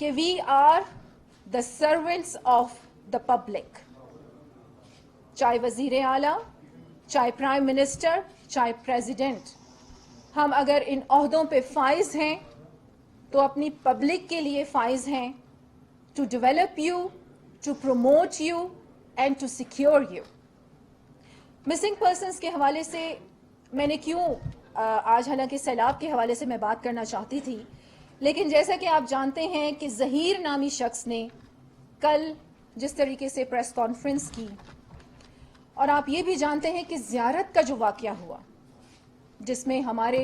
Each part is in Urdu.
کہ we are the servants of the public. چاہے وزیر اعلیٰ، چاہے پرائم منسٹر، چاہے پریزیڈنٹ، ہم اگر ان عہدوں پہ فائز ہیں تو اپنی پبلک کے لیے فائز ہیں، to develop you, to promote you and to secure you. Missing persons کے حوالے سے میں نے کیوں آج، حالانکہ سیلاب کے حوالے سے میں بات کرنا چاہتی تھی، لیکن جیسا کہ آپ جانتے ہیں کہ ظہیر نامی شخص نے کل جس طریقے سے پریس کانفرنس کی، اور آپ یہ بھی جانتے ہیں کہ زیارت کا جو واقعہ ہوا جس میں ہمارے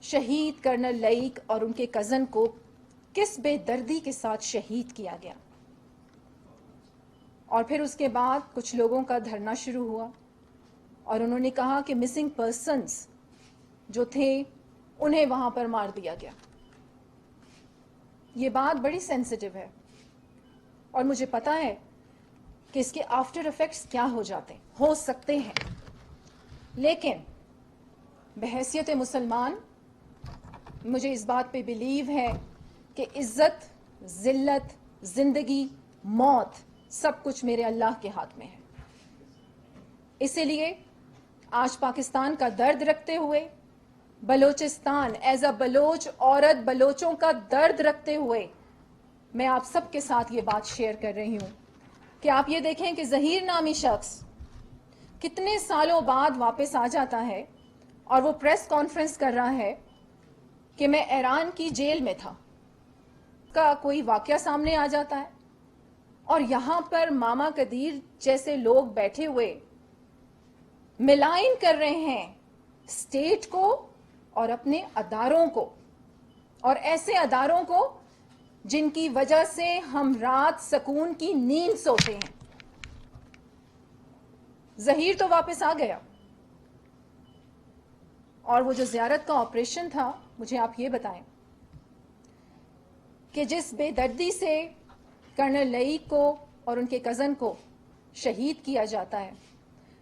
شہید کرنل لائق اور ان کے کزن کو کس بے دردی کے ساتھ شہید کیا گیا، اور پھر اس کے بعد کچھ لوگوں کا دھرنا شروع ہوا اور انہوں نے کہا کہ مسنگ پرسنز جو تھے انہیں وہاں پر مار دیا گیا. یہ بات بڑی سینسٹیو ہے اور مجھے پتا ہے کہ اس کے آفٹر ایفیکٹس کیا ہو سکتے ہیں، لیکن بحیثیت مسلمان مجھے اس بات پہ بلیو ہے کہ عزت، ذلت، زندگی، موت سب کچھ میرے اللہ کے ہاتھ میں ہے. اسی لیے آج پاکستان کا درد رکھتے ہوئے، بلوچستان ایز اے بلوچ عورت، بلوچوں کا درد رکھتے ہوئے میں آپ سب کے ساتھ یہ بات شیئر کر رہی ہوں کہ آپ یہ دیکھیں کہ ظہیر نامی شخص کتنے سالوں بعد واپس آ جاتا ہے اور وہ پریس کانفرنس کر رہا ہے کہ میں ایران کی جیل میں تھا، کا کوئی واقعہ سامنے آ جاتا ہے اور یہاں پر ماما قدیر جیسے لوگ بیٹھے ہوئے ملائن کر رہے ہیں اسٹیٹ کو اور اپنے اداروں کو، اور ایسے اداروں کو جن کی وجہ سے ہم رات سکون کی نیند سوتے ہیں. ظہیر تو واپس آ گیا، اور وہ جو زیارت کا آپریشن تھا، مجھے آپ یہ بتائیں کہ جس بے دردی سے کرنل لائق کو اور ان کے کزن کو شہید کیا جاتا ہے،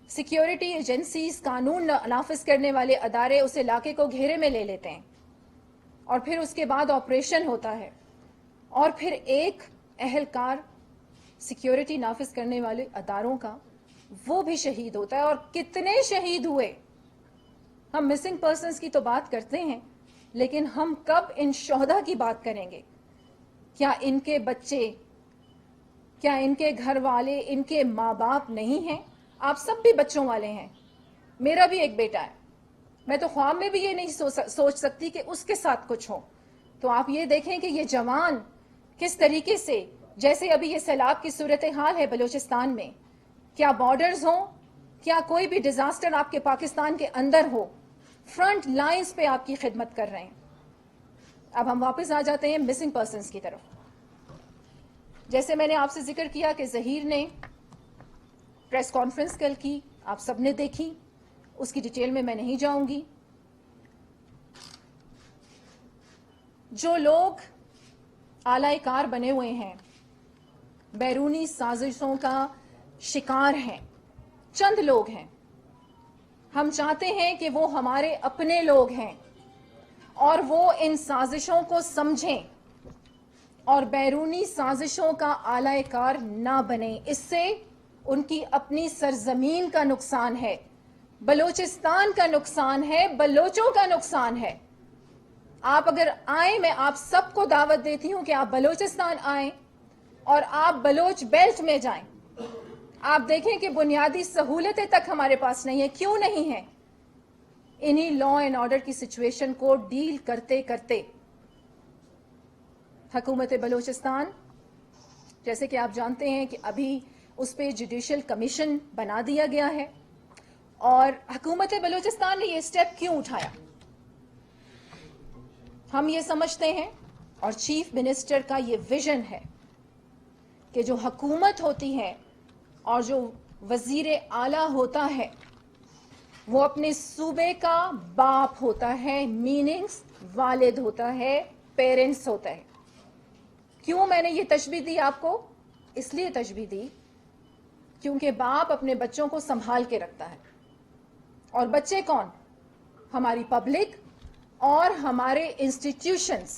سیکیورٹی ایجنسیز، قانون نافذ کرنے والے ادارے اس علاقے کو گھیرے میں لے لیتے ہیں، اور پھر اس کے بعد آپریشن ہوتا ہے، اور پھر ایک اہلکار سیکیورٹی نافذ کرنے والے اداروں کا وہ بھی شہید ہوتا ہے. اور کتنے شہید ہوئے. ہم مسنگ پرسنز کی تو بات کرتے ہیں، لیکن ہم کب ان شہداء کی بات کریں گے؟ کیا ان کے بچے، کیا ان کے گھر والے، ان کے ماں باپ نہیں ہیں؟ آپ سب بھی بچوں والے ہیں، میرا بھی ایک بیٹا ہے، میں تو خواب میں بھی یہ نہیں سوچ سکتی کہ اس کے ساتھ کچھ ہو. تو آپ یہ دیکھیں کہ یہ جوان کس طریقے سے، جیسے ابھی یہ سیلاب کی صورتحال ہے بلوچستان میں، کیا بارڈرز ہوں، کیا کوئی بھی ڈیزاسٹر آپ کے پاکستان کے اندر ہو، فرنٹ لائنز پہ آپ کی خدمت کر رہے ہیں. اب ہم واپس آ جاتے ہیں مسنگ پرسنز کی طرف. جیسے میں نے آپ سے ذکر کیا کہ ظہیر نے پریس کانفرنس کل کی، آپ سب نے دیکھی، اس کی ڈیٹیل میں نہیں جاؤں گی. جو لوگ آلائے کار بنے ہوئے ہیں، بیرونی سازشوں کا شکار ہیں، چند لوگ ہیں. ہم چاہتے ہیں کہ وہ ہمارے اپنے لوگ ہیں اور وہ ان سازشوں کو سمجھیں اور بیرونی سازشوں کا آلائے کار نہ بنیں. اس سے ان کی اپنی سرزمین کا نقصان ہے، بلوچستان کا نقصان ہے، بلوچوں کا نقصان ہے. آپ اگر آئیں، میں آپ سب کو دعوت دیتی ہوں کہ آپ بلوچستان آئیں اور آپ بلوچ بیلٹ میں جائیں. آپ دیکھیں کہ بنیادی سہولتیں تک ہمارے پاس نہیں ہیں. کیوں نہیں ہیں؟ انہی لا اینڈ آرڈر کی سچویشن کو ڈیل کرتے کرتے حکومت بلوچستان، جیسے کہ آپ جانتے ہیں کہ ابھی اس پہ جوڈیشل کمیشن بنا دیا گیا ہے. اور حکومت بلوچستان نے یہ اسٹیپ کیوں اٹھایا؟ ہم یہ سمجھتے ہیں، اور چیف منسٹر کا یہ ویژن ہے کہ جو حکومت ہوتی ہے اور جو وزیر اعلیٰ ہوتا ہے وہ اپنے صوبے کا باپ ہوتا ہے، میننگز والد ہوتا ہے، پیرنٹس ہوتا ہے. کیوں میں نے یہ تشبیہ دی آپ کو؟ اس لیے تشبیہ دی کیونکہ باپ اپنے بچوں کو سنبھال کے رکھتا ہے، اور بچے کون؟ ہماری پبلک اور ہمارے انسٹیٹیوشنز.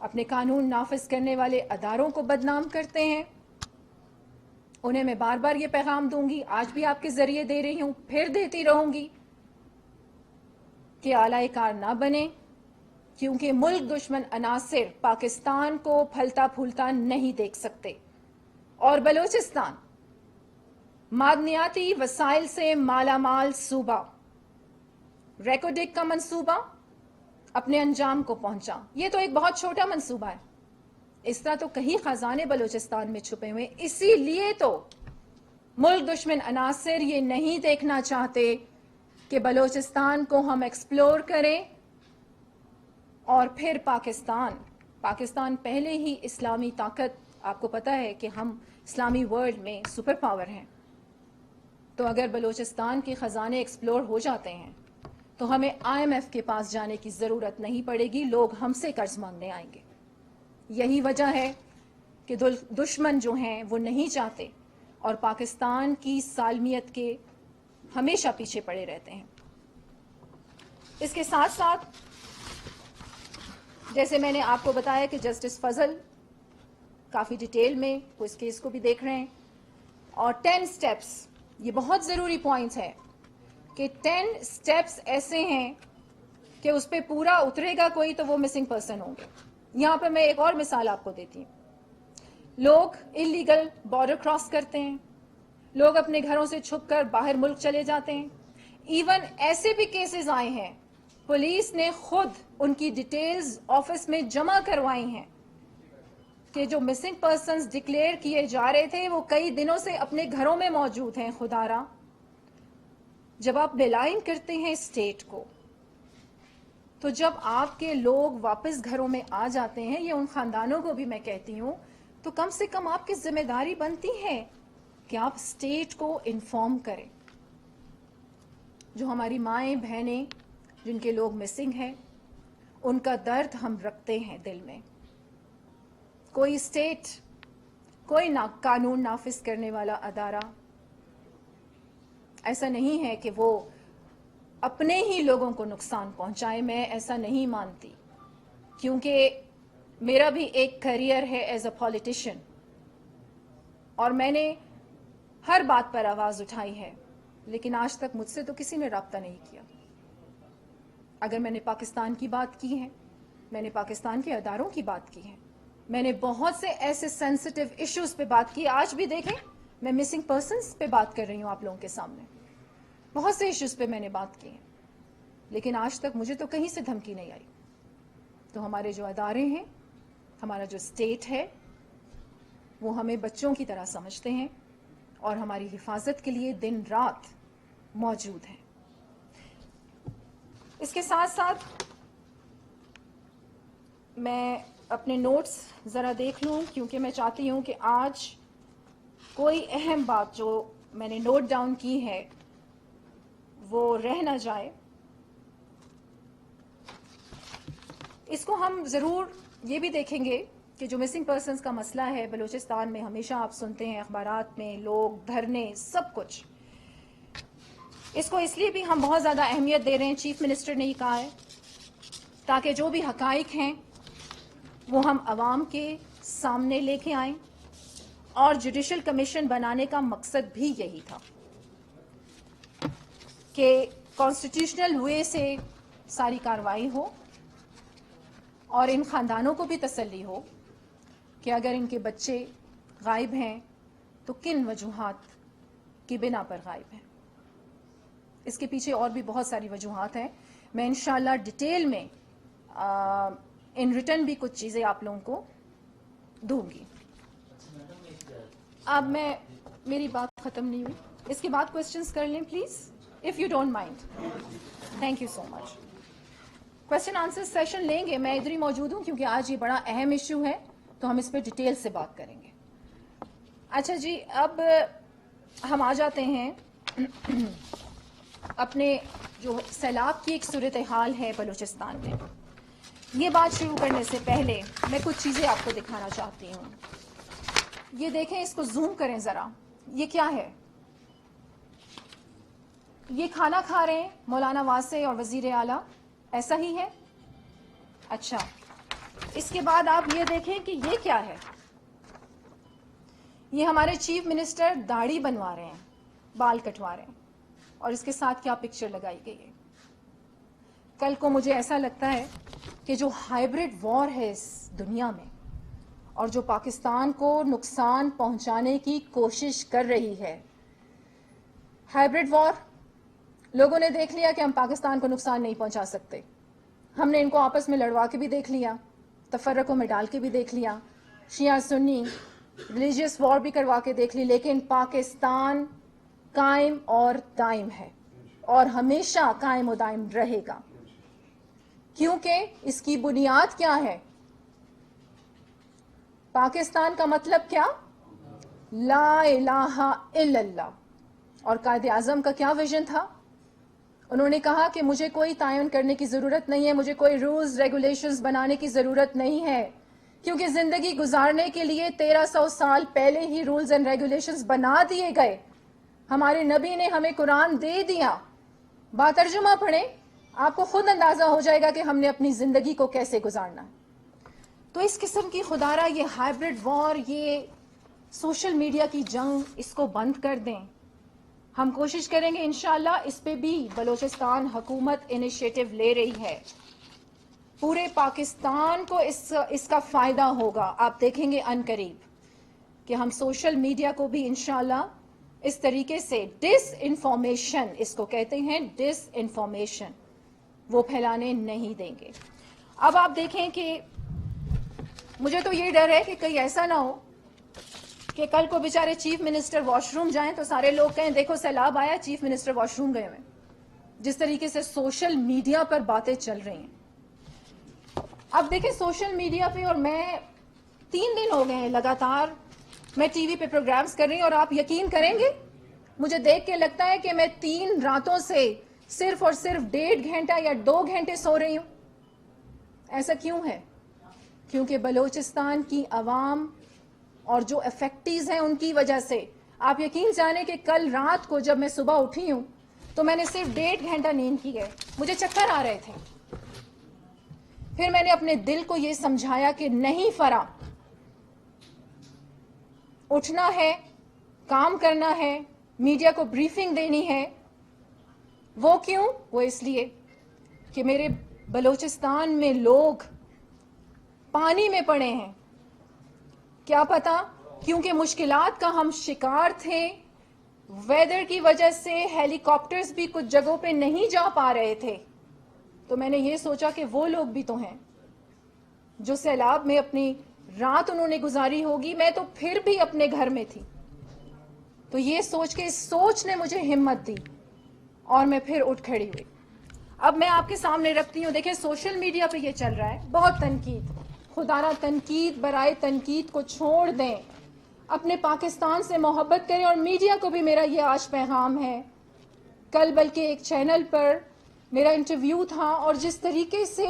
اپنے قانون نافذ کرنے والے اداروں کو بدنام کرتے ہیں. انہیں میں بار بار یہ پیغام دوں گی, آج بھی آپ کے ذریعے دے رہی ہوں, پھر دیتی رہوں گی کہ اعلی کار نہ بنے, کیونکہ ملک دشمن عناصر پاکستان کو پھلتا پھولتا نہیں دیکھ سکتے. اور بلوچستان معدنیاتی وسائل سے مالا مال صوبہ, ریکوڈک کا منصوبہ اپنے انجام کو پہنچا. یہ تو ایک بہت چھوٹا منصوبہ ہے, اس طرح تو کہیں خزانے بلوچستان میں چھپے ہوئے. اسی لیے تو ملک دشمن عناصر یہ نہیں دیکھنا چاہتے کہ بلوچستان کو ہم ایکسپلور کریں اور پھر پاکستان پہلے ہی اسلامی طاقت, آپ کو پتہ ہے کہ ہم اسلامی ورلڈ میں سپر پاور ہیں, تو اگر بلوچستان کے خزانے ایکسپلور ہو جاتے ہیں تو ہمیں IMF کے پاس جانے کی ضرورت نہیں پڑے گی, لوگ ہم سے قرض مانگنے آئیں گے. یہی وجہ ہے کہ دشمن جو ہیں وہ نہیں چاہتے اور پاکستان کی سالمیت کے ہمیشہ پیچھے پڑے رہتے ہیں. اس کے ساتھ ساتھ جیسے میں نے آپ کو بتایا کہ جسٹس فضل کافی ڈیٹیل میں اس کیس کو بھی دیکھ رہے ہیں, اور 10 سٹیپس, یہ بہت ضروری پوائنٹ ہے کہ 10 سٹیپس ایسے ہیں کہ اس پہ پورا اترے گا کوئی تو وہ مسنگ پرسن ہوں گے. یہاں پہ میں ایک اور مثال آپ کو دیتی ہوں. لوگ انلیگل بارڈر کراس کرتے ہیں, لوگ اپنے گھروں سے چھپ کر باہر ملک چلے جاتے ہیں. ایون ایسے بھی کیسز آئے ہیں پولیس نے خود ان کی ڈیٹیلز آفس میں جمع کروائی ہیں کہ جو مسنگ پرسنز ڈکلیئر کیے جا رہے تھے وہ کئی دنوں سے اپنے گھروں میں موجود ہیں. خدا را, جب آپ بلائن کرتے ہیں اسٹیٹ کو, تو جب آپ کے لوگ واپس گھروں میں آ جاتے ہیں, یا ان خاندانوں کو بھی میں کہتی ہوں, تو کم سے کم آپ کی ذمہ داری بنتی ہے کہ آپ اسٹیٹ کو انفارم کریں. جو ہماری مائیں بہنیں جن کے لوگ مسنگ ہیں, ان کا درد ہم رکھتے ہیں دل میں. کوئی اسٹیٹ, کوئی قانون نافذ کرنے والا ادارہ ایسا نہیں ہے کہ وہ اپنے ہی لوگوں کو نقصان پہنچائے. میں ایسا نہیں مانتی, کیونکہ میرا بھی ایک کیریئر ہے ایز اے پولیٹیشین, اور میں نے ہر بات پر آواز اٹھائی ہے, لیکن آج تک مجھ سے تو کسی نے رابطہ نہیں کیا. اگر میں نے پاکستان کی بات کی ہے, میں نے پاکستان کے اداروں کی بات کی ہے, میں نے بہت سے ایسے سینسٹیو ایشوز پہ بات کی. آج بھی دیکھیں میں مسنگ پرسنز پہ بات کر رہی ہوں آپ لوگوں کے سامنے, بہت سے ایشوز پہ میں نے بات کی ہے, لیکن آج تک مجھے تو کہیں سے دھمکی نہیں آئی. تو ہمارے جو ادارے ہیں, ہمارا جو اسٹیٹ ہے, وہ ہمیں بچوں کی طرح سمجھتے ہیں اور ہماری حفاظت کے لیے دن رات موجود ہیں. اس کے ساتھ ساتھ میں اپنے نوٹس ذرا دیکھ لوں, کیونکہ میں چاہتی ہوں کہ آج کوئی اہم بات جو میں نے نوٹ ڈاؤن کی ہے وہ رہ نہ جائے. اس کو ہم ضرور یہ بھی دیکھیں گے کہ جو مسنگ پرسنز کا مسئلہ ہے بلوچستان میں, ہمیشہ آپ سنتے ہیں اخبارات میں, لوگ دھرنے, سب کچھ. اس کو اس لیے بھی ہم بہت زیادہ اہمیت دے رہے ہیں, چیف منسٹر نے یہ کہا ہے, تاکہ جو بھی حقائق ہیں وہ ہم عوام کے سامنے لے کے آئیں. اور جوڈیشل کمیشن بنانے کا مقصد بھی یہی تھا کہ کانسٹیٹیوشنل وے سے ساری کارروائی ہو, اور ان خاندانوں کو بھی تسلی ہو کہ اگر ان کے بچے غائب ہیں تو کن وجوہات کی بنا پر غائب ہیں. اس کے پیچھے اور بھی بہت ساری وجوہات ہیں. میں انشاءاللہ ڈیٹیل میں ان ریٹرن بھی کچھ چیزیں آپ لوگوں کو دوں گی. اب میری بات ختم نہیں ہوئی, اس کے بعد کوشچنس کر لیں please, if you don't mind. Thank you so much. Question answer session لیں گے, میں ادھر ہی موجود ہوں کیونکہ آج یہ بڑا اہم ایشو ہے, تو ہم اس پہ ڈیٹیل سے بات کریں گے. اچھا جی, اب ہم آ جاتے ہیں اپنے جو سیلاب کی ایک صورتحال ہے بلوچستان میں. یہ بات شروع کرنے سے پہلے میں کچھ چیزیں آپ کو دکھانا چاہتی ہوں. یہ دیکھیں, اس کو زوم کریں ذرا. یہ کیا ہے؟ یہ کھانا کھا رہے ہیں مولانا واسع اور وزیر اعلیٰ, ایسا ہی ہے؟ اچھا, اس کے بعد آپ یہ دیکھیں کہ یہ کیا ہے. یہ ہمارے چیف منسٹر داڑھی بنوا رہے ہیں, بال کٹوا رہے ہیں, اور اس کے ساتھ کیا پکچر لگائی گئی ہے. کل کو مجھے ایسا لگتا ہے کہ جو ہائیبرڈ وار ہے اس دنیا میں, اور جو پاکستان کو نقصان پہنچانے کی کوشش کر رہی ہے, ہائیبرڈ وار, لوگوں نے دیکھ لیا کہ ہم پاکستان کو نقصان نہیں پہنچا سکتے. ہم نے ان کو آپس میں لڑوا کے بھی دیکھ لیا, تفرقوں میں ڈال کے بھی دیکھ لیا, شیعہ سنی ریلیجیس وار بھی کروا کے دیکھ لی, لیکن پاکستان قائم اور دائم ہے, اور ہمیشہ قائم و دائم رہے گا. کیونکہ اس کی بنیاد کیا ہے؟ پاکستان کا مطلب کیا؟ لا الہ الا اللہ. اور قائد اعظم کا کیا ویژن تھا؟ انہوں نے کہا کہ مجھے کوئی تعین کرنے کی ضرورت نہیں ہے, مجھے کوئی رولز ریگولیشنز بنانے کی ضرورت نہیں ہے, کیونکہ زندگی گزارنے کے لیے 1300 سال پہلے ہی رولز اینڈ ریگولیشنز بنا دیے گئے. ہمارے نبی نے ہمیں قرآن دے دیا. باترجمہ پڑھیں, آپ کو خود اندازہ ہو جائے گا کہ ہم نے اپنی زندگی کو کیسے گزارنا ہے. تو اس قسم کی خدارہ یہ ہائیبرڈ وار, یہ سوشل میڈیا کی جنگ, اس کو بند کر دیں. ہم کوشش کریں گے انشاءاللہ. اس پہ بھی بلوچستان حکومت انیشیٹو لے رہی ہے. پورے پاکستان کو اس کا فائدہ ہوگا. آپ دیکھیں گے ان قریب کہ ہم سوشل میڈیا کو بھی انشاءاللہ اس طریقے سے ڈس انفارمیشن, اس کو کہتے ہیں ڈس انفارمیشن, وہ پھیلانے نہیں دیں گے. اب آپ دیکھیں کہ مجھے تو یہ ڈر ہے کہ کہیں ایسا نہ ہو کہ کل کو بیچارے چیف منسٹر واش روم جائیں تو سارے لوگ کہیں دیکھو سیلاب آیا, چیف منسٹر واش روم گئے ہوئے. جس طریقے سے سوشل میڈیا پر باتیں چل رہی ہیں. اب دیکھیں سوشل میڈیا پہ, اور میں 3 دن ہو گئے ہیں لگاتار میں ٹی وی پہ پروگرامز کر رہی ہوں, اور آپ یقین کریں گے مجھے دیکھ کے لگتا ہے کہ میں 3 راتوں سے صرف اور صرف 1.5 گھنٹہ یا 2 گھنٹے سو رہی ہوں. ایسا کیوں ہے؟ کیونکہ بلوچستان کی عوام اور جو افیکٹیز ہیں ان کی وجہ سے. آپ یقین جانیں کہ کل رات کو جب میں صبح اٹھی ہوں تو میں نے صرف 1.5 گھنٹہ نیند کی ہے, مجھے چکر آ رہے تھے. پھر میں نے اپنے دل کو یہ سمجھایا کہ نہیں فرا, اٹھنا ہے, کام کرنا ہے, میڈیا کو بریفنگ دینی ہے. وہ کیوں؟ وہ اس لیے کہ میرے بلوچستان میں لوگ پانی میں پڑے ہیں. کیا پتا کیونکہ مشکلات کا ہم شکار تھے, ویدر کی وجہ سے ہیلی کاپٹرز بھی کچھ جگہوں پہ نہیں جا پا رہے تھے. تو میں نے یہ سوچا کہ وہ لوگ بھی تو ہیں جو سیلاب میں اپنی رات انہوں نے گزاری ہوگی, میں تو پھر بھی اپنے گھر میں تھی. تو یہ سوچ کے, اس سوچ نے مجھے ہمت دی اور میں پھر اٹھ کھڑی ہوئی. اب میں آپ کے سامنے رکھتی ہوں, دیکھیں سوشل میڈیا پہ یہ چل رہا ہے, بہت تنقید, خدارہ تنقید برائے تنقید کو چھوڑ دیں, اپنے پاکستان سے محبت کریں. اور میڈیا کو بھی میرا یہ آج پیغام ہے. کل بلکہ ایک چینل پر میرا انٹرویو تھا, اور جس طریقے سے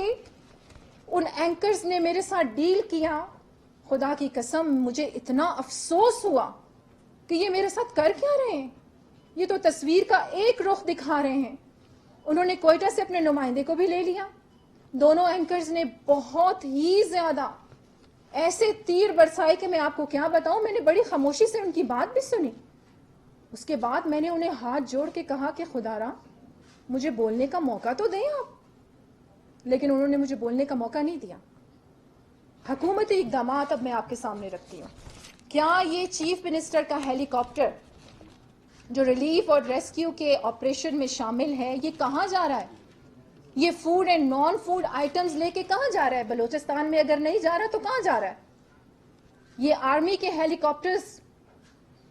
ان اینکرز نے میرے ساتھ ڈیل کیا, خدا کی قسم مجھے اتنا افسوس ہوا کہ یہ میرے ساتھ کر کیا رہے ہیں. یہ تو تصویر کا ایک رخ دکھا رہے ہیں. انہوں نے کوئٹہ سے اپنے نمائندے کو بھی لے لیا. دونوں اینکرز نے بہت ہی زیادہ ایسے تیر برسائے کہ میں آپ کو کیا بتاؤں. میں نے بڑی خاموشی سے ان کی بات بھی سنی. اس کے بعد میں نے انہیں ہاتھ جوڑ کے کہا کہ خدا را مجھے بولنے کا موقع تو دیں آپ. لیکن انہوں نے مجھے بولنے کا موقع نہیں دیا. حکومتی اقدامات اب میں آپ کے سامنے رکھتی ہوں. کیا یہ چیف منسٹر کا ہیلی کاپٹر جو ریلیف اور ریسکیو کے آپریشن میں شامل ہے, یہ کہاں جا رہا ہے؟ یہ food and non food items لے کے کہاں جا رہا ہے؟ بلوچستان میں اگر نہیں جا رہا تو کہاں جا رہا ہے؟ یہ آرمی کے ہیلی کاپٹرز,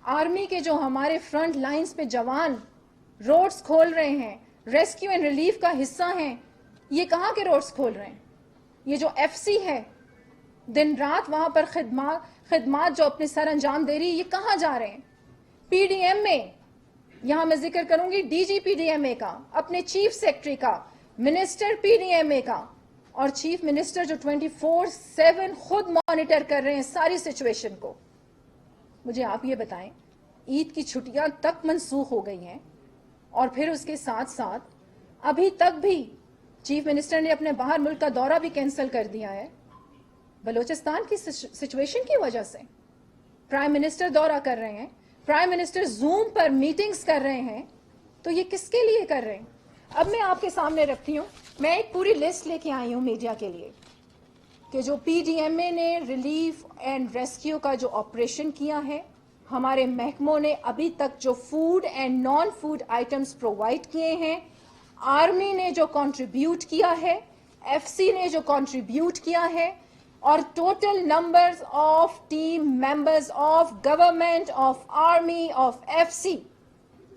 آرمی کے جو ہمارے فرنٹ لائنز پہ جوان روڈز کھول رہے ہیں, ریسکیو اینڈ ریلیف کا حصہ ہیں, یہ کہاں کے روڈز کھول رہے ہیں؟ یہ جو ایف سی ہے دن رات وہاں پر خدمات جو اپنے سر انجام دے رہی ہے, یہ کہاں جا رہے ہیں؟ پی ڈی ایم میں, یہاں میں ذکر کروں گی D G P D M A کا, اپنے چیف سیکرٹری کا, minister P D M A کا, اور چیف منسٹر جو 24/7 خود مانیٹر کر رہے ہیں ساری سچویشن کو. مجھے آپ یہ بتائیں, عید کی چھٹیاں تک منسوخ ہو گئی ہیں, اور پھر اس کے ساتھ ساتھ ابھی تک بھی چیف منسٹر نے اپنے باہر ملک کا دورہ بھی کینسل کر دیا ہے. بلوچستان کی سچویشن کی وجہ سے پرائم منسٹر دورہ کر رہے ہیں, پرائم منسٹر زوم پر میٹنگز کر رہے ہیں, تو یہ کس کے لیے کر رہے ہیں؟ اب میں آپ کے سامنے رکھتی ہوں, میں ایک پوری لسٹ لے کے آئی ہوں میڈیا کے لیے کہ جو پی ڈی ایم اے نے ریلیف اینڈ ریسکیو کا جو آپریشن کیا ہے, ہمارے محکموں نے ابھی تک جو food and non food items provide کیے ہیں, آرمی نے جو کنٹریبیوٹ کیا ہے, ایف سی نے جو کنٹریبیوٹ کیا ہے, اور total numbers of team members of government, of army, of F C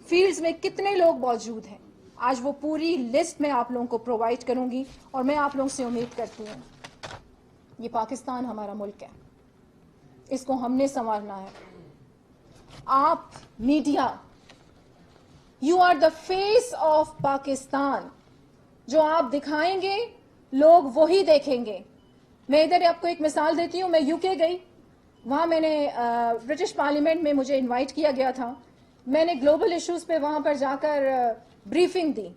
fields میں کتنے لوگ موجود ہیں, آج وہ پوری لسٹ میں آپ لوگوں کو پرووائڈ کروں گی. اور میں آپ لوگوں سے امید کرتی ہوں, یہ پاکستان ہمارا ملک ہے, اس کو ہم نے سنوارنا ہے. آپ media, you are the face of Pakistan. جو آپ دکھائیں گے لوگ وہی دیکھیں گے. میں ادھر آپ کو ایک مثال دیتی ہوں. میں یو کے گئی, وہاں میں نے برٹش پارلیمنٹ میں مجھے انوائٹ کیا گیا تھا. میں نے گلوبل ایشوز پہ وہاں پر جا کر بریفنگ دی.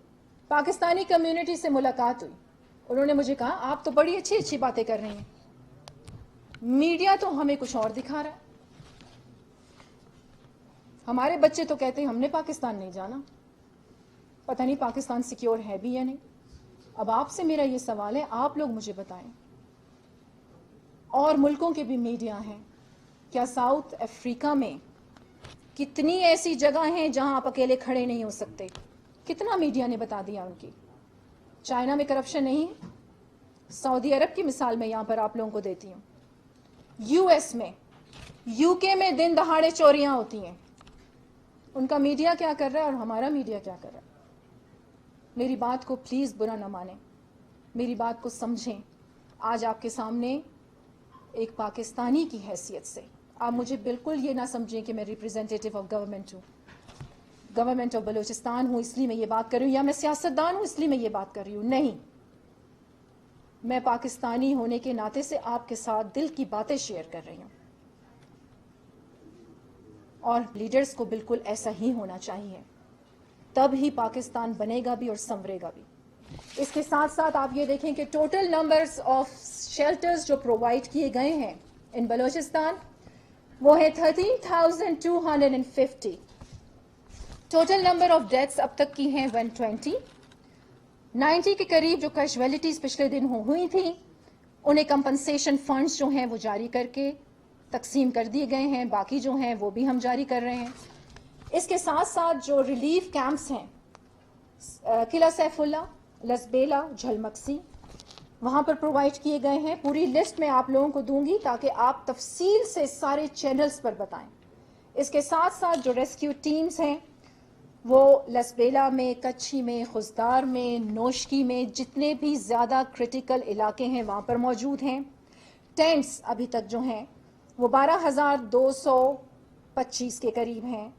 پاکستانی کمیونٹی سے ملاقات ہوئی, انہوں نے مجھے کہا آپ تو بڑی اچھی اچھی باتیں کر رہی ہیں, میڈیا تو ہمیں کچھ اور دکھا رہا ہے. ہمارے بچے تو کہتے ہیں ہم نے پاکستان نہیں جانا, پتہ نہیں پاکستان سیکیور ہے بھی یا نہیں. اب آپ سے میرا یہ سوال ہے, آپ لوگ مجھے بتائیں, اور ملکوں کے بھی میڈیا ہیں, کیا ساؤتھ افریقہ میں کتنی ایسی جگہ ہیں جہاں آپ اکیلے کھڑے نہیں ہو سکتے؟ کتنا میڈیا نے بتا دیا ان کی. چائنا میں کرپشن نہیں ہے, سعودی عرب کی مثال میں یہاں پر آپ لوگوں کو دیتی ہوں. یو ایس میں, یو کے میں دن دہاڑے چوریاں ہوتی ہیں. ان کا میڈیا کیا کر رہا ہے اور ہمارا میڈیا کیا کر رہا ہے؟ میری بات کو پلیز برا نہ مانیں, میری بات کو سمجھیں. آج آپ کے سامنے ایک پاکستانی کی حیثیت سے آپ مجھے بالکل یہ نہ سمجھیں کہ میں ریپرزینٹیٹیو آف گورنمنٹ ہوں, گورنمنٹ آف بلوچستان ہوں اس لیے میں یہ بات کر رہی ہوں, یا میں سیاستدان ہوں اس لیے میں یہ بات کر رہی ہوں. نہیں, میں پاکستانی ہونے کے ناطے سے آپ کے ساتھ دل کی باتیں شیئر کر رہی ہوں, اور لیڈرز کو بالکل ایسا ہی ہونا چاہیے, تب ہی پاکستان بنے گا بھی اور سنورے گا بھی. اس کے ساتھ ساتھ آپ یہ دیکھیں کہ ٹوٹل نمبرز آف شیلٹرز جو پرووائڈ کیے گئے ہیں ان بلوچستان وہ ہے 13,250. ٹوٹل نمبر آف ڈیتھس اب تک کی ہیں 120. 90 کے قریب جو کیجویلٹیز پچھلے دن ہوئی تھیں, انہیں کمپنسیشن فنڈز جو ہیں وہ جاری کر کے تقسیم کر دیے گئے ہیں, باقی جو ہیں وہ بھی ہم جاری کر رہے ہیں. اس کے ساتھ ساتھ جو ریلیف کیمپس ہیں قلعہ سیف اللہ, لسبیلا, جھلمکسی, وہاں پر پرووائڈ کیے گئے ہیں. پوری لسٹ میں آپ لوگوں کو دوں گی تاکہ آپ تفصیل سے سارے چینلز پر بتائیں. اس کے ساتھ ساتھ جو ریسکیو ٹیمز ہیں وہ لسبیلا میں, کچھی میں, خزدار میں, نوشکی میں, جتنے بھی زیادہ کرٹیکل علاقے ہیں وہاں پر موجود ہیں. ٹینٹس ابھی تک جو ہیں وہ 12,225 کے قریب ہیں.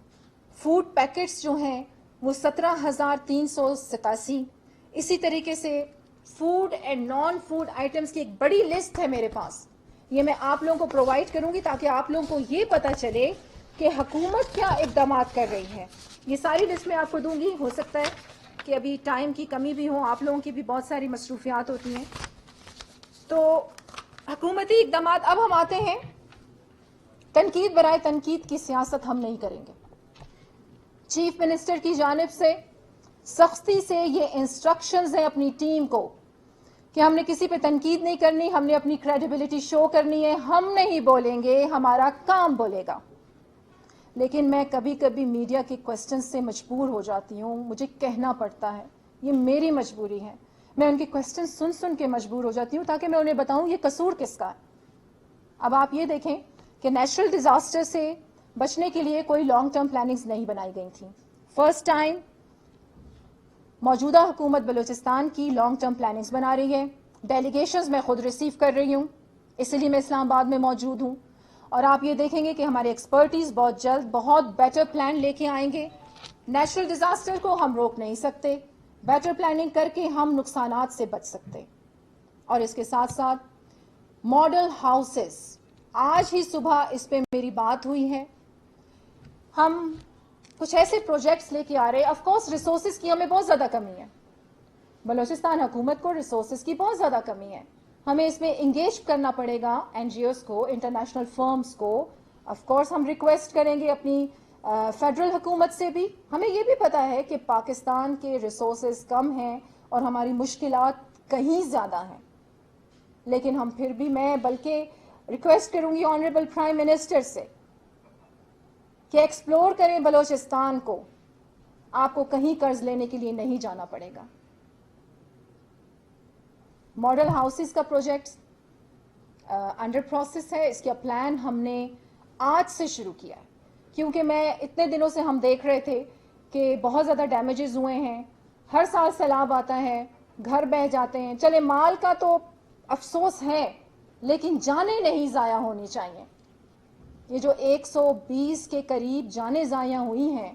فوڈ پیکٹس جو ہیں وہ 17,387. اسی طریقے سے food and non food items کی ایک بڑی لسٹ ہے میرے پاس, یہ میں آپ لوگوں کو پرووائڈ کروں گی تاکہ آپ لوگوں کو یہ پتہ چلے کہ حکومت کیا اقدامات کر رہی ہے. یہ ساری لسٹ میں آپ کو دوں گی. ہو سکتا ہے کہ ابھی ٹائم کی کمی بھی ہو, آپ لوگوں کی بھی بہت ساری مصروفیات ہوتی ہیں. تو حکومتی اقدامات, اب ہم آتے ہیں تنقید برائے تنقید کی سیاست ہم نہیں کریں گے. چیف منسٹر کی جانب سے سختی سے یہ انسٹرکشنز ہیں اپنی ٹیم کو کہ ہم نے کسی پہ تنقید نہیں کرنی, ہم نے اپنی کریڈیبلٹی شو کرنی ہے. ہم نہیں بولیں گے, ہمارا کام بولے گا. لیکن میں کبھی کبھی میڈیا کے کوسچنز سے مجبور ہو جاتی ہوں, مجھے کہنا پڑتا ہے, یہ میری مجبوری ہے. میں ان کے کوسچن سن کے مجبور ہو جاتی ہوں تاکہ میں انہیں بتاؤں یہ قصور کس کا ہے. اب آپ یہ دیکھیں کہ نیچرل ڈیزاسٹر سے بچنے کے لیے کوئی لانگ ٹرم پلاننگز نہیں بنائی گئی تھیں. فرسٹ ٹائم موجودہ حکومت بلوچستان کی لانگ ٹرم پلاننگز بنا رہی ہے. ڈیلیگیشنز میں خود ریسیو کر رہی ہوں, اسی لیے میں اسلام آباد میں موجود ہوں. اور آپ یہ دیکھیں گے کہ ہمارے ایکسپرٹیز بہت جلد بہت بیٹر پلان لے کے آئیں گے. نیچرل ڈیزاسٹر کو ہم روک نہیں سکتے, بیٹر پلاننگ کر کے ہم نقصانات سے بچ سکتے. اور اس کے ساتھ ساتھ ماڈل ہاؤسز, آج ہی صبح اس پہ میری بات ہوئی ہے. ہم کچھ ایسے پروجیکٹس لے کے آ رہے ہیں. آف کورس ریسورسز کی ہمیں بہت زیادہ کمی ہے, بلوچستان حکومت کو ریسورسز کی بہت زیادہ کمی ہے. ہمیں اس میں انگیج کرنا پڑے گا NGOs کو, انٹرنیشنل فرمز کو. آف کورس ہم ریکویسٹ کریں گے اپنی فیڈرل حکومت سے بھی. ہمیں یہ بھی پتا ہے کہ پاکستان کے ریسورسز کم ہیں اور ہماری مشکلات کہیں زیادہ ہیں, لیکن ہم پھر بھی, میں بلکہ ریکویسٹ کروں گی آنریبل پرائم منسٹر سے کہ ایکسپلور کریں بلوچستان کو. آپ کو کہیں قرض لینے کے لیے نہیں جانا پڑے گا. ماڈل ہاؤسز کا پروجیکٹ انڈر پروسیس ہے. اس کا پلان ہم نے آج سے شروع کیا ہے, کیونکہ میں اتنے دنوں سے ہم دیکھ رہے تھے کہ بہت زیادہ ڈیمیجز ہوئے ہیں. ہر سال سیلاب آتا ہے, گھر بہہ جاتے ہیں. چلے مال کا تو افسوس ہے, لیکن جانیں نہیں ضائع ہونی چاہیے. یہ جو 120 کے قریب جانیں ضائع ہوئی ہیں,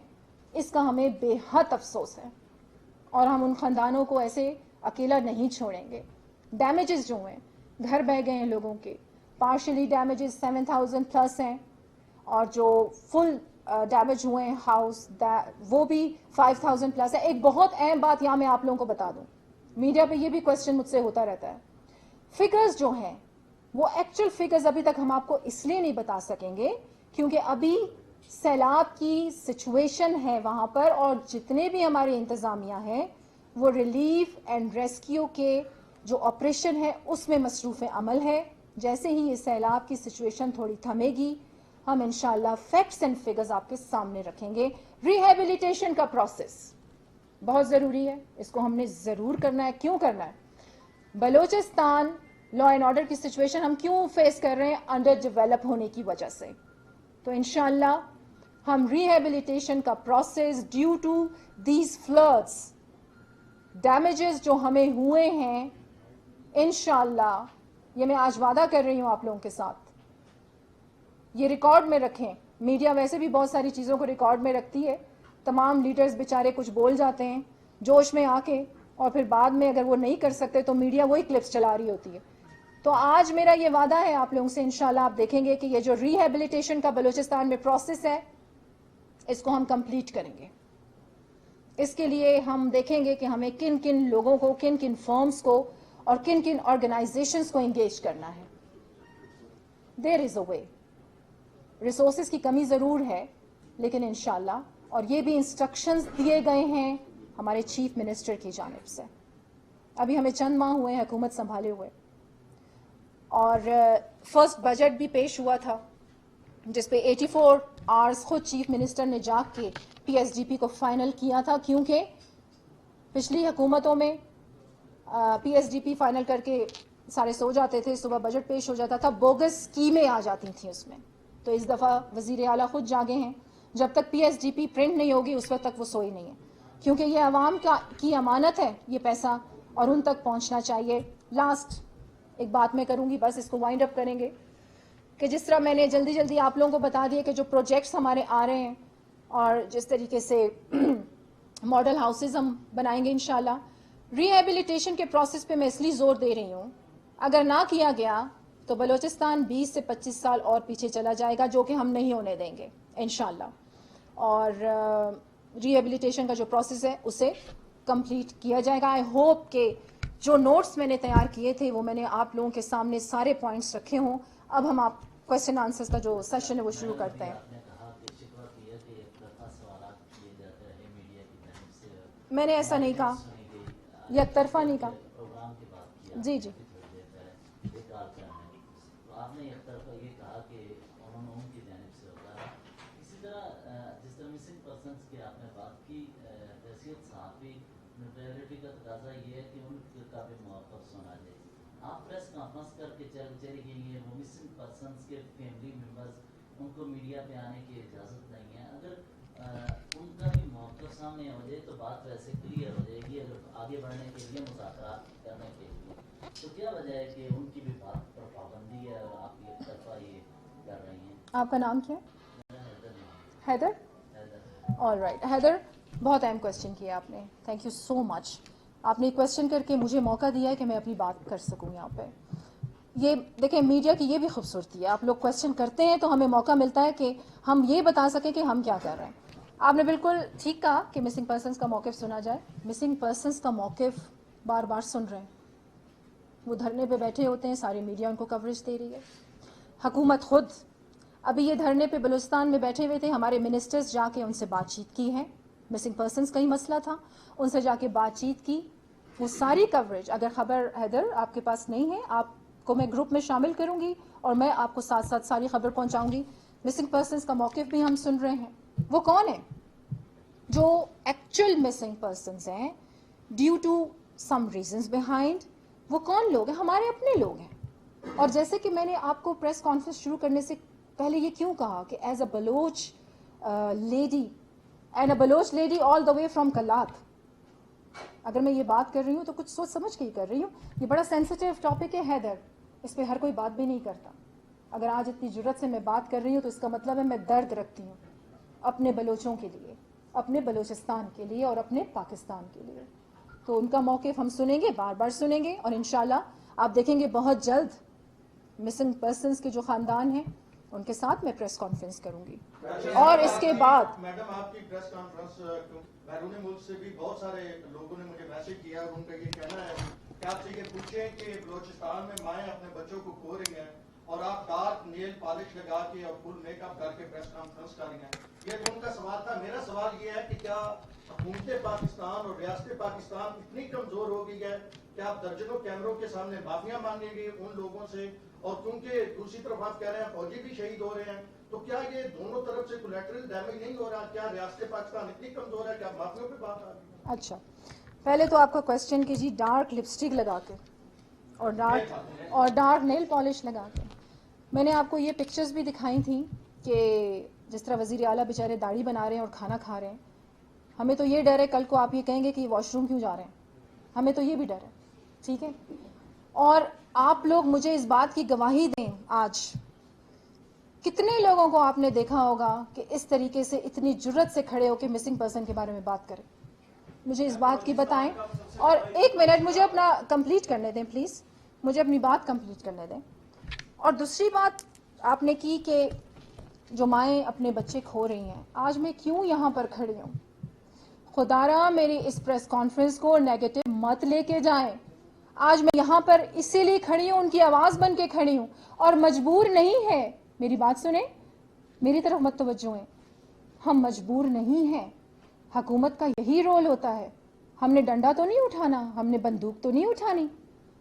اس کا ہمیں بے حد افسوس ہے, اور ہم ان خاندانوں کو ایسے اکیلا نہیں چھوڑیں گے. ڈیمیجز جو ہیں, گھر بہ گئے ہیں لوگوں کے, پارشلی ڈیمیجز 7000 پلس ہیں, اور جو فل ڈیمیج ہوئے ہیں ہاؤس وہ بھی 5000 پلس ہے. ایک بہت اہم بات یہاں میں آپ لوگوں کو بتا دوں, میڈیا پہ یہ بھی کوشچن مجھ سے ہوتا رہتا ہے. فگرز جو ہیں وہ ایکچوئل فگرز ابھی تک ہم آپ کو اس لیے نہیں بتا سکیں گے کیونکہ ابھی سیلاب کی سچویشن ہے وہاں پر, اور جتنے بھی ہماری انتظامیہ ہیں وہ ریلیف اینڈ ریسکیو کے جو آپریشن ہے اس میں مصروف عمل ہے. جیسے ہی یہ سیلاب کی سچویشن تھوڑی تھمے گی, ہم انشاءاللہ فیکٹس اینڈ فگرز آپ کے سامنے رکھیں گے. ریہیبلیٹیشن کا پروسیس بہت ضروری ہے, اس کو ہم نے ضرور کرنا ہے. کیوں کرنا ہے؟ بلوچستان لا اینڈ آرڈر کی سچویشن ہم کیوں فیس کر رہے ہیں؟ انڈر ڈیولپ ہونے کی وجہ سے. تو انشاءاللہ ہم ریہیبلیٹیشن کا process due to these floods, damages جو ہمیں ہوئے ہیں, انشاءاللہ یہ میں آج وعدہ کر رہی ہوں آپ لوگوں کے ساتھ, یہ ریکارڈ میں رکھیں. میڈیا ویسے بھی بہت ساری چیزوں کو ریکارڈ میں رکھتی ہے. تمام لیڈرز بیچارے کچھ بول جاتے ہیں جوش میں آ کے, اور پھر بعد میں اگر وہ نہیں کر سکتے تو میڈیا وہی کلپس چلا رہی ہوتی ہے. تو آج میرا یہ وعدہ ہے آپ لوگوں سے, انشاءاللہ آپ دیکھیں گے کہ یہ جو ریہیبلیٹیشن کا بلوچستان میں پروسیس ہے, اس کو ہم کمپلیٹ کریں گے. اس کے لیے ہم دیکھیں گے کہ ہمیں کن کن لوگوں کو, کن کن فرمز کو اور کن کن آرگنائزیشنز کو انگیج کرنا ہے. دیر از اے وے. ریسورسز کی کمی ضرور ہے, لیکن انشاءاللہ, اور یہ بھی انسٹرکشنز دیے گئے ہیں ہمارے چیف منسٹر کی جانب سے. ابھی ہمیں چند ماہ ہوئے ہیں حکومت سنبھالے ہوئے, اور فرسٹ بجٹ بھی پیش ہوا تھا جس پہ 84 آورز خود چیف منسٹر نے جا کے PSDP کو فائنل کیا تھا, کیونکہ پچھلی حکومتوں میں PSDP فائنل کر کے سارے سو جاتے تھے, صبح بجٹ پیش ہو جاتا تھا, بوگس اسکیمیں آ جاتی تھیں اس میں. تو اس دفعہ وزیر اعلیٰ خود جاگے ہیں, جب تک PSDP پرنٹ نہیں ہوگی اس وقت تک وہ سوئی نہیں ہے, کیونکہ یہ عوام کی امانت ہے یہ پیسہ, اور ان تک پہنچنا چاہیے. لاسٹ ایک بات میں کروں گی, بس اس کو وائنڈ اپ کریں گے, کہ جس طرح میں نے جلدی جلدی آپ لوگوں کو بتا دیا کہ جو پروجیکٹس ہمارے آ رہے ہیں, اور جس طریقے سے ماڈل ہاؤسز ہم بنائیں گے انشاءاللہ. ریہیبلیٹیشن کے پروسیس پہ میں اس لیے زور دے رہی ہوں, اگر نہ کیا گیا تو بلوچستان 20 سے 25 سال اور پیچھے چلا جائے گا, جو کہ ہم نہیں ہونے دیں گے انشاءاللہ. اور ریہیبلیٹیشن کا جو پروسیس ہے اسے کمپلیٹ کیا جائے گا. آئی ہوپ کہ جو نوٹس میں نے تیار کیے تھے وہ میں نے آپ لوگوں کے سامنے سارے پوائنٹس رکھے ہوں. اب ہم آپ کوشچن آنسرز کا جو سیشن ہے وہ شروع کرتے ہیں. میں نے ایسا نہیں کہا, یک طرفہ نہیں کہا. جی جی آپ نے ایک طرف یہ کہا کہ انہوں ان کی جانب سے ہوتا ہے. اسی طرح جس طرح مسنگ پرسنس کی آپ نے بات کی, حیثیت صحافی نیوٹریلٹی کا تقاضا یہ ہے کہ ان کا بھی موقف سنا جائے. آپ پریس کانفرنس کر کے چلی گئی ہیں, وہ مسنگ پرسنس کے فیملی ممبرز, ان کو میڈیا پہ آنے کی اجازت نہیں ہے. اگر ان کا بھی موقف سامنے ہو جائے تو بات ویسے کلیئر ہو جائے گی. اگر آگے بڑھنے کے لیے مذاکرات کرنے کے لیے, تو کیا وجہ ہے کہ ان کی بھی بات پر پابندی ہے اور آپ ایک طرفہ یہ کر رہی ہیں؟ آپ کا نام کیا ہے؟ حیدر. آل رائٹ حیدر, بہت اہم کویشچن کیا آپ نے, تھینک یو سو مچ. آپ نے کویشچن کر کے مجھے موقع دیا ہے کہ میں اپنی بات کر سکوں یہاں پہ. یہ دیکھیں میڈیا کی یہ بھی خوبصورتی ہے, آپ لوگ کویشچن کرتے ہیں تو ہمیں موقع ملتا ہے کہ ہم یہ بتا سکیں کہ ہم کیا کر رہے ہیں. آپ نے بالکل ٹھیک کہا کہ مسنگ پرسنس کا موقف سنا جائے. مسنگ پرسنس کا موقف بار بار سن رہے ہیں, وہ دھرنے پہ بیٹھے ہوتے ہیں, ساری میڈیا ان کو کوریج دے رہی ہے. حکومت خود ابھی یہ دھرنے پہ بلوچستان میں بیٹھے ہوئے تھے, ہمارے منسٹرز جا کے ان سے بات چیت کی ہے, مسنگ پرسنس کا ہی مسئلہ تھا, ان سے جا کے بات چیت کی. وہ ساری کوریج, اگر خبر حیدر آپ کے پاس نہیں ہے, آپ کو میں گروپ میں شامل کروں گی اور میں آپ کو ساتھ ساتھ ساری خبر پہنچاؤں گی. مسنگ پرسنس کا موقف بھی ہم سن رہے ہیں. وہ کون ہیں جو ایکچوئل مسنگ پرسنس ہیں due to some reasons behind? وہ کون لوگ ہیں؟ ہمارے اپنے لوگ ہیں. اور جیسے کہ میں نے آپ کو پریس کانفرنس شروع کرنے سے پہلے یہ کیوں کہا کہ as a Baloch lady and a Baloch lady all the way from Kalat, اگر میں یہ بات کر رہی ہوں تو کچھ سوچ سمجھ کے ہی کر رہی ہوں. یہ بڑا سینسیٹیو ٹاپک ہے حیدر, اس پہ ہر کوئی بات بھی نہیں کرتا. اگر آج اتنی جرت سے میں بات کر رہی ہوں تو اس کا مطلب ہے میں درد رکھتی ہوں اپنے بلوچوں کے لیے, اپنے بلوچستان کے لیے اور اپنے پاکستان کے لیے. تو ان کا موقف ہم سنیں گے, بار بار سنیں گے, اور انشاءاللہ آپ دیکھیں گے بہت جلد مسنگ پرسنس کے جو خاندان ہیں ان کے ساتھ میں پریس کانفرنس کروں گی. اور اس کے بعد میڈم آپ کی پریس کانفرنس بیرون ملک سے بھی بہت سارے لوگوں نے مجھے میسج کیا اور ان کا یہ کہنا ہے کہ آپ سے یہ پوچھیں کہ بلوچستان میں مائیں اپنے بچوں کو کھو رہی ہیں اور آپ ڈارک نیل پالش لگا کے اور فل میک اپ کر کے پریس کانفرنس کر رہی ہیں. یہ تو ان کا سوال تھا. میرا سوال یہ ہے کہ کیا حکومت پاکستان اور ریاست پاکستان اتنی کمزور ہو گئی ہے کہ آپ درجنوں کیمروں کے سامنے معافیاں مانگیں گے ان لوگوں سے؟ اور کیونکہ دوسری طرف آپ کہہ رہے ہیں فوجی بھی شہید ہو رہے ہیں, تو کیا یہ دونوں طرف سے کولیٹرل ڈیمیج نہیں ہو رہا؟ کیا ریاست پاکستان اتنی کمزور ہے کہ آپ معافیوں پہ بات آ رہی ہے؟ اچھا, پہلے تو آپ کا کوشچن کہ جی ڈارک لپسٹک لگا کے اور ڈارک نیل پالش لگا کے, میں نے آپ کو یہ پکچرز بھی دکھائی تھیں کہ جس طرح وزیر اعلیٰ بیچارے داڑھی بنا رہے ہیں اور کھانا کھا رہے ہیں. ہمیں تو یہ ڈر ہے کل کو آپ یہ کہیں گے کہ واش روم کیوں جا رہے ہیں, ہمیں تو یہ بھی ڈر ہے. ٹھیک ہے, اور آپ لوگ مجھے اس بات کی گواہی دیں, آج کتنے لوگوں کو آپ نے دیکھا ہوگا کہ اس طریقے سے اتنی جرت سے کھڑے ہو کے مسنگ پرسن کے بارے میں بات کریں؟ مجھے اس بات کی بتائیں. اور ایک منٹ مجھے اپنا کمپلیٹ کرنے دیں پلیز, مجھے اپنی بات کمپلیٹ کرنے دیں. اور دوسری بات آپ نے کی کہ جو مائیں اپنے بچے کھو رہی ہیں, آج میں کیوں یہاں پر کھڑی ہوں؟ خدا را میری اس پریس کانفرنس کو نیگیٹو مت لے کے جائیں. آج میں یہاں پر اسی لیے کھڑی ہوں, ان کی آواز بن کے کھڑی ہوں, اور مجبور نہیں ہے. میری بات سنیں, میری طرف مت توجہ ہیں. ہم مجبور نہیں ہیں, حکومت کا یہی رول ہوتا ہے. ہم نے ڈنڈا تو نہیں اٹھانا, ہم نے بندوق تو نہیں اٹھانی.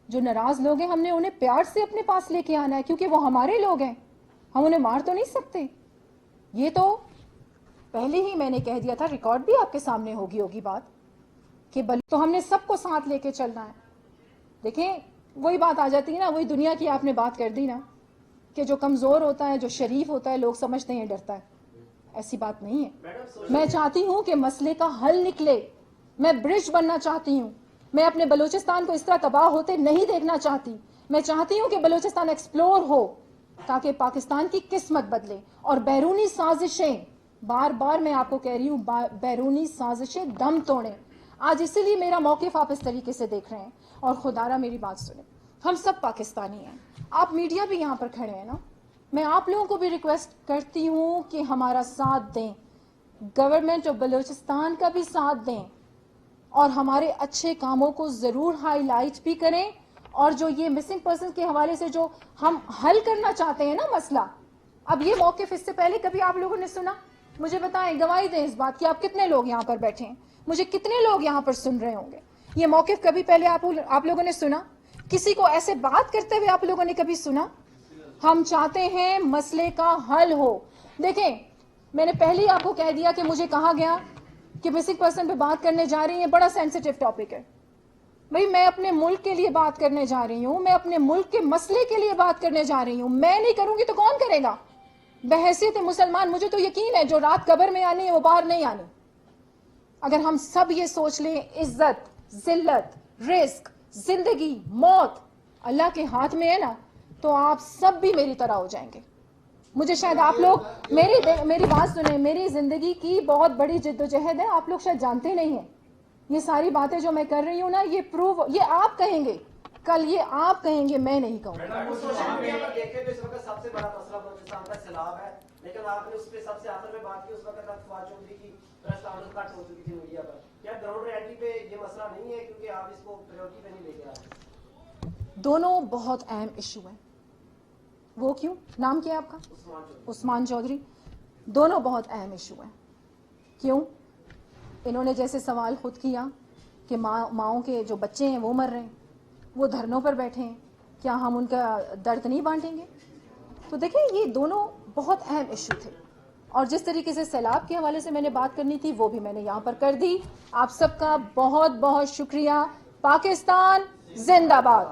جو ناراض لوگ ہیں ہم نے انہیں پیار سے اپنے پاس لے کے آنا ہے, کیونکہ وہ ہمارے لوگ ہیں. ہم انہیں مار تو نہیں سکتے. یہ تو پہلے ہی میں نے کہہ دیا تھا, ریکارڈ بھی آپ کے سامنے ہوگی بات, کہ تو ہم نے سب کو ساتھ لے کے چلنا ہے. دیکھیں وہی بات آ جاتی ہے نا, وہی دنیا کی آپ نے بات کر دی نا, کہ جو کمزور ہوتا ہے, جو شریف ہوتا ہے, لوگ سمجھتے ہیں ڈرتا ہے. ایسی بات نہیں ہے. میں چاہتی ہوں کہ مسئلے کا حل نکلے. میں برج بننا چاہتی ہوں. میں اپنے بلوچستان کو اس طرح تباہ ہوتے نہیں دیکھنا چاہتی. میں چاہتی ہوں کہ بلوچستان ایکسپلور ہو تاکہ پاکستان کی قسمت بدلے. اور بیرونی سازشیں, بار بار میں آپ کو کہہ رہی ہوں, بیرونی سازشیں دم توڑیں. آج اسی لیے میرا موقف آپ اس طریقے سے دیکھ رہے ہیں. اور خدا را میری بات سنیں, ہم سب پاکستانی ہیں. آپ میڈیا بھی یہاں پر کھڑے ہیں نا, میں آپ لوگوں کو بھی ریکویسٹ کرتی ہوں کہ ہمارا ساتھ دیں, گورنمنٹ آف بلوچستان کا بھی ساتھ دیں, اور ہمارے اچھے کاموں کو ضرور ہائی لائٹ بھی کریں. اور جو یہ مسنگ پرسن کے حوالے سے جو ہم حل کرنا چاہتے ہیں نا مسئلہ, اب یہ موقف اس سے پہلے کبھی آپ لوگوں نے سنا؟ مجھے بتائیں, گواہی دیں اس بات کی, آپ کتنے لوگ یہاں پر بیٹھے ہیں, مجھے کتنے لوگ یہاں پر سن رہے ہوں گے. یہ موقف کبھی پہلے آپ لوگوں نے سنا؟ کسی کو ایسے بات کرتے ہوئے آپ لوگوں نے کبھی سنا؟ ہم چاہتے ہیں مسئلے کا حل ہو. دیکھیں میں نے پہلے ہی آپ کو کہہ دیا کہ مجھے کہا گیا کہ مسنگ پرسن پہ بات کرنے جا رہی ہیں, بڑا سینسیٹیو ٹاپک ہے. بھئی میں اپنے ملک کے لیے بات کرنے جا رہی ہوں, میں اپنے ملک کے مسئلے کے لیے بات کرنے جا رہی ہوں. میں نہیں کروں گی تو کون کرے گا؟ بحیثیت مسلمان مجھے تو یقین ہے جو رات قبر میں آنی ہے وہ باہر نہیں آنی. اگر ہم سب یہ سوچ لیں, عزت, ذلت, رزق, زندگی, موت اللہ کے ہاتھ میں ہے نا, تو آپ سب بھی میری طرح ہو جائیں گے. مجھے شاید آپ لوگ میری بات سنیں, میری زندگی کی بہت بڑی جدوجہد ہے, آپ لوگ شاید جانتے نہیں ہیں. یہ ساری باتیں جو میں کر رہی ہوں نا, یہ پروو, یہ آپ کہیں گے کل, یہ آپ کہیں گے, میں نہیں کہوں گا. سوشل میڈیا پر دیکھیں تو اس وقت سب سے بڑا مسئلہ بلوچستان کا سیلاب ہے, لیکن آپ نے اس پہ سب سے آخر میں بات کی, اس وقت آپ فواد چودھری کی پریس کانفرنس کٹ ہو چکی تھی میڈیا پر. کیا گراؤنڈ ریالٹی پہ یہ مسئلہ نہیں ہے کیونکہ آپ اس کو پریورٹی پہ نہیں لے کے آ رہے؟ دونوں بہت اہم ایشو ہیں. وہ کیوں؟ نام کیا ہے آپ کا؟ عثمان چودھری. دونوں بہت اہم ایشو ہیں. کیوں؟ انہوں نے جیسے سوال خود کیا کہ ماؤں کے جو بچے ہیں وہ مر رہے ہیں, وہ دھرنوں پر بیٹھے ہیں, کیا ہم ان کا درد نہیں بانٹیں گے؟ تو دیکھیں یہ دونوں بہت اہم ایشو تھے. اور جس طریقے سے سیلاب کے حوالے سے میں نے بات کرنی تھی وہ بھی میں نے یہاں پر کر دی. آپ سب کا بہت بہت شکریہ. پاکستان زندہ باد.